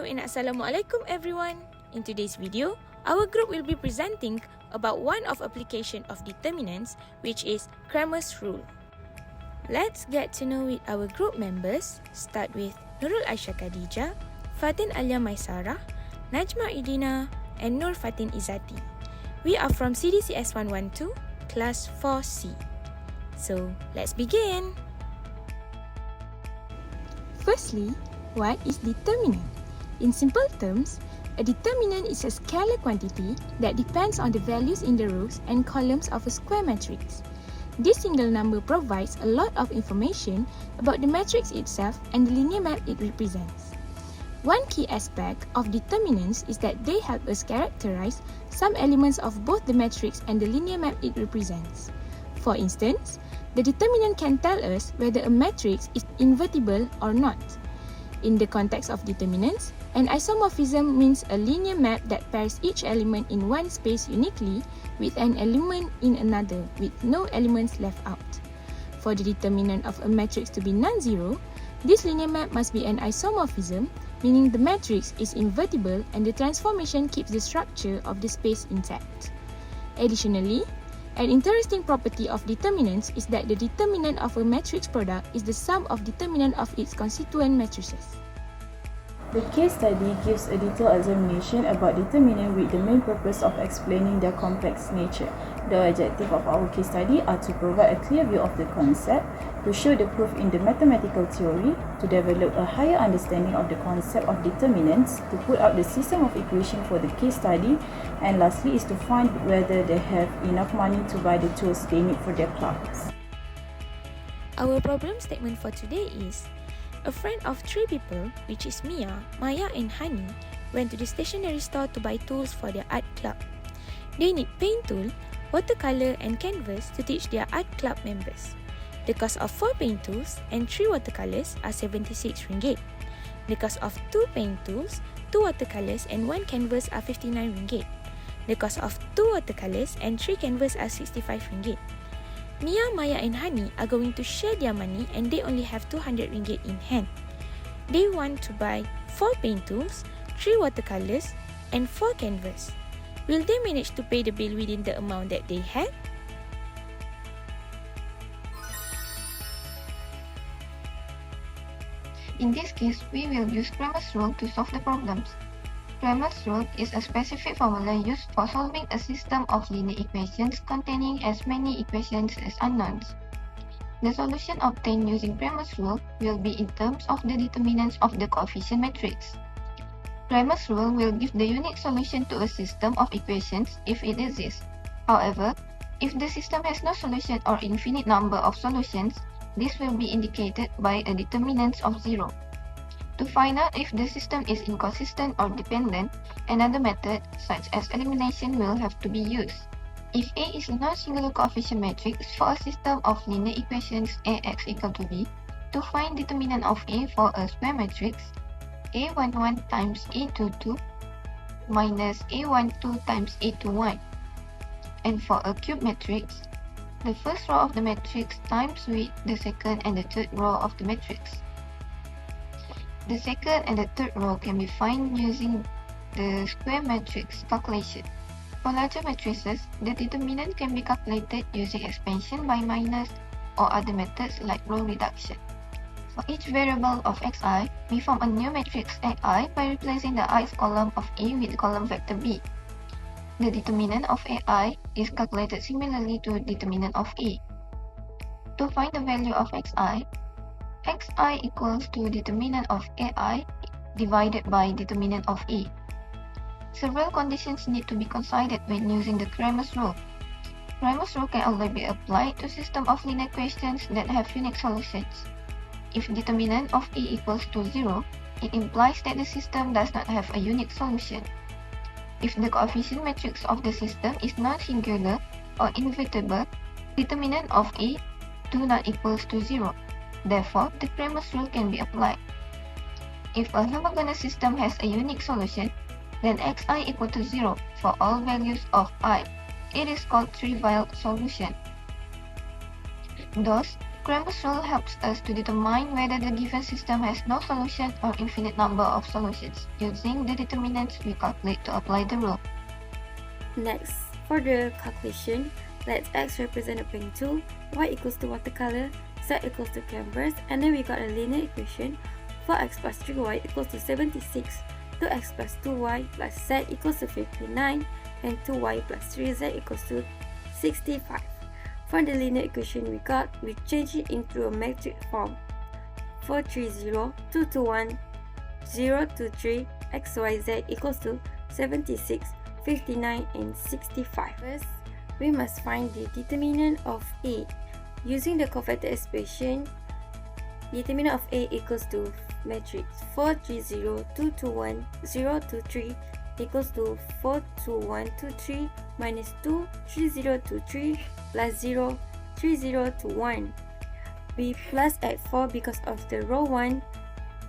Hello and Assalamualaikum everyone. In today's video, our group will be presenting about one of application of determinants, which is Cramer's rule. Let's get to know with our group members. Start with Nurul, Aisyah, Khadeeja, FATIN, ALYA, MAISARAH, NAJMA, IRDINA, and Nur, FATIN, IZZATI. We are from CDCS 112, class 4C. So, let's begin. Firstly, what is determinant? In simple terms, a determinant is a scalar quantity that depends on the values in the rows and columns of a square matrix. This single number provides a lot of information about the matrix itself and the linear map it represents. One key aspect of determinants is that they help us characterize some elements of both the matrix and the linear map it represents. For instance, the determinant can tell us whether a matrix is invertible or not. In the context of determinants, an isomorphism means a linear map that pairs each element in one space uniquely with an element in another, with no elements left out. For the determinant of a matrix to be non-zero, this linear map must be an isomorphism, meaning the matrix is invertible and the transformation keeps the structure of the space intact. Additionally, an interesting property of determinants is that the determinant of a matrix product is the sum of determinant of its constituent matrices. The case study gives a detailed examination about determinants with the main purpose of explaining their complex nature. The objective of our case study are to provide a clear view of the concept, to show the proof in the mathematical theory, to develop a higher understanding of the concept of determinants, to put out the system of equation for the case study, and lastly is to find whether they have enough money to buy the tools they need for their clubs. Our problem statement for today is: a friend of three people, which is Mia, Maya and Hani, went to the stationery store to buy tools for their art club. They need paint tool, watercolor and canvas to teach their art club members. The cost of 4 paint tools and 3 watercolors are 76 ringgit. The cost of 2 paint tools, 2 watercolors and 1 canvas are 59 ringgit. The cost of 2 watercolors and 3 canvas are 65 ringgit. Mia, Maya and Hani are going to share their money and they only have 200 ringgit in hand. They want to buy 4 paint tools, 3 watercolors and 4 canvas. Will they manage to pay the bill within the amount that they have? In this case, we will use Cramer's rule to solve the problems. Cramer's rule is a specific formula used for solving a system of linear equations containing as many equations as unknowns. The solution obtained using Cramer's rule will be in terms of the determinants of the coefficient matrix. Cramer's rule will give the unique solution to a system of equations if it exists. However, if the system has no solution or infinite number of solutions, this will be indicated by a determinant of 0. To find out if the system is inconsistent or dependent, another method, such as elimination, will have to be used. If A is a non-singular coefficient matrix for a system of linear equations Ax equal to B, to find determinant of A for a square matrix, A11 times A22 minus A12 times A21. And for a cube matrix, the first row of the matrix times with the second and the third row of the matrix. The second and the third row can be found using the square matrix calculation. For larger matrices, the determinant can be calculated using expansion by minus or other methods like row reduction. For each variable of xi, we form a new matrix ai by replacing the ith column of A with the column vector B. The determinant of ai is calculated similarly to the determinant of A. To find the value of xi equals to determinant of ai divided by determinant of A. Several conditions need to be considered when using the Cramer's rule. Cramer's rule can only be applied to system of linear equations that have unique solutions. If determinant of A equals to 0, it implies that the system does not have a unique solution. If the coefficient matrix of the system is non-singular or invertible, determinant of A do not equals to 0. Therefore, the Cramer's rule can be applied. If a homogeneous system has a unique solution, then xi equal to 0 for all values of I. It is called trivial solution. Thus, Cramer's rule helps us to determine whether the given system has no solution or infinite number of solutions. Using the determinants, we calculate to apply the rule. Next, for the calculation, let x represent a paint tool, y equals to watercolor, z equals to canvas, and then we got a linear equation. 4x plus 3y equals to 76, 2x plus 2y plus z equals to 59, and 2y plus 3z equals to 65. For the linear equation we change it into a matrix form. 430, 221, 023, xyz equals to 76, 59, and 65. First, we must find the determinant of A. Using the cofactor expression, determinant of A equals to matrix 430, 221, 023 equals to 42123 minus 2, 3023 plus 0, 3021. We plus at 4 because of the row 1,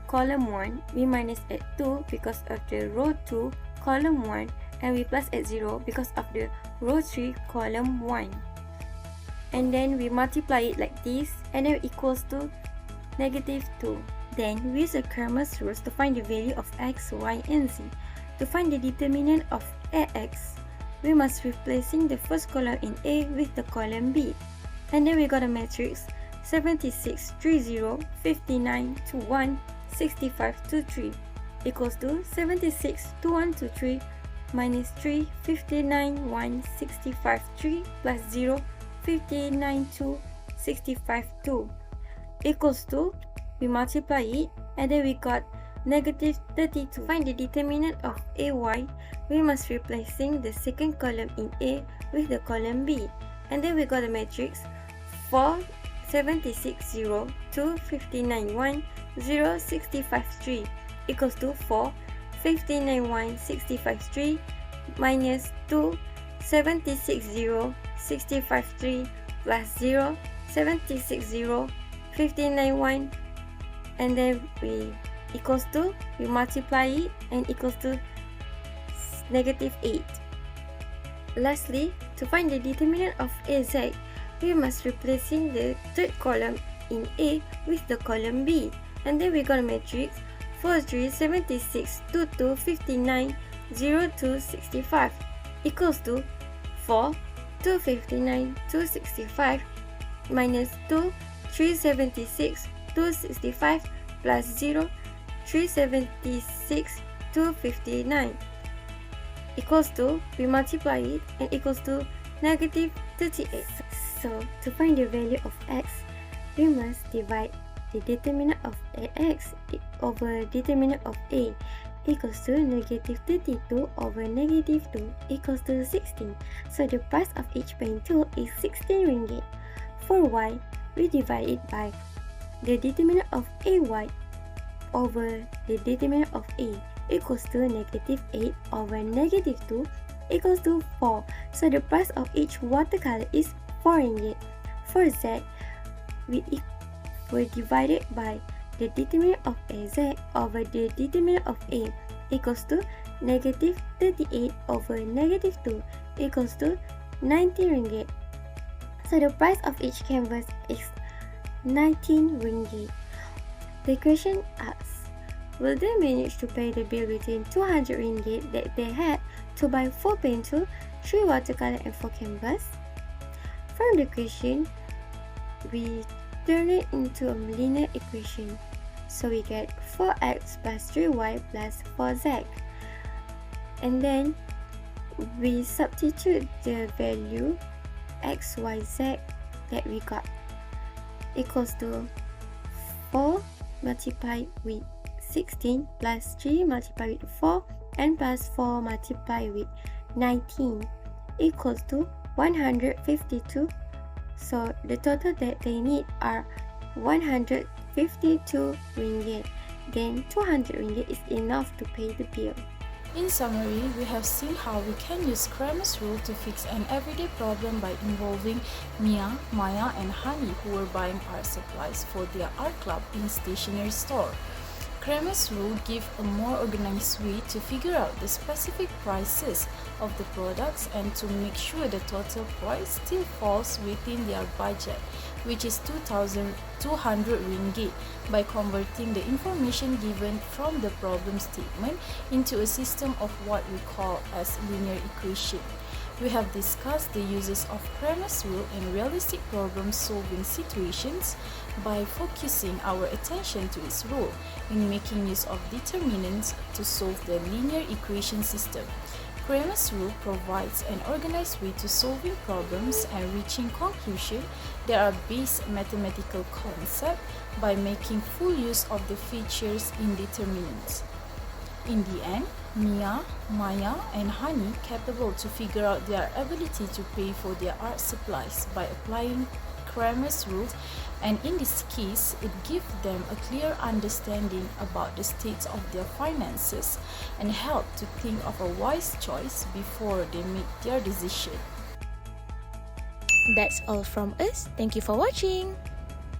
column 1. We minus at 2 because of the row 2, column 1. And we plus at 0 because of the row 3, column 1. And then we multiply it like this, and then equals to negative 2. Then we use the Cramer's rules to find the value of x, y, and z. To find the determinant of ax, we must replacing the first column in A with the column B. And then we got a matrix 76, 30, 59, 21, 65, 23 equals to 76, 21, 23 minus 3, 59, 1, 65, 3 plus 0, 59, 2, 65, 2 equals to, we multiply it, and then we got negative 32. To find the determinant of AY, we must replacing the second column in A with the column B. And then we got a matrix 4, 76, 0, 2, 59, 1, 0, 65, 3 equals to 4, 59, 1, 65, 3 minus 2, 76, 0, 65, 3 plus 0, 76, 0, 59, 1, and then we equals to, we multiply it and equals to negative 8. Lastly, to find the determinant of AZ, we must replacing the third column in A with the column B. And then we got a matrix 4, 3, 76, 2, 2, 59, 0, 2, 65 equals to 4, 2, 59, 2, 65 minus 2, 3, 76, 2, 65 plus 0, 3, 76, 2, 59 equals to, we multiply it and equals to negative 38. So, to find the value of x, we must divide the determinant of ax over determinant of A equals to negative 32 over negative 2 equals to 16. So, the price of each pen tool is 16 ringgit. For y, we divide it by the determinant of AY over the determinant of A equals to negative 8 over negative 2 equals to 4. So the price of each watercolor is 4 ringgit. For Z, we divided by the determinant of AZ over the determinant of A equals to negative 38 over negative 2 equals to 90 ringgit. So the price of each canvas is 19 ringgit. The question asks, will they manage to pay the bill between 200 ringgit that they had to buy 4 pencil, 3 watercolor and 4 canvas? From the question, we turn it into a linear equation. So we get 4x plus 3y plus 4z. And then we substitute the value x, y, z that we got equals to 4 multiplied with 16 plus 3 multiplied with 4 and plus 4 multiplied with 19 equals to 152. So the total that they need are 152 ringgit. Then 200 ringgit is enough to pay the bill. In summary, we have seen how we can use Cramer's rule to fix an everyday problem by involving Mia, Maya and Hani, who were buying art supplies for their art club in stationery store. Cramer's rule gives a more organized way to figure out the specific prices of the products and to make sure the total price still falls within their budget. which is 2,200 ringgit, by converting the information given from the problem statement into a system of what we call as linear equation. We have discussed the uses of Cramer's rule in realistic problem-solving situations by focusing our attention to its role in making use of determinants to solve the linear equation system. Cramer's rule provides an organized way to solving problems and reaching conclusions that are based mathematical concept by making full use of the features in determinants. In the end, Mia, Maya and Hani capable to figure out their ability to pay for their art supplies by applying Cramer's rule, and in this case, it gives them a clear understanding about the states of their finances and help to think of a wise choice before they make their decision. That's all from us. Thank you for watching.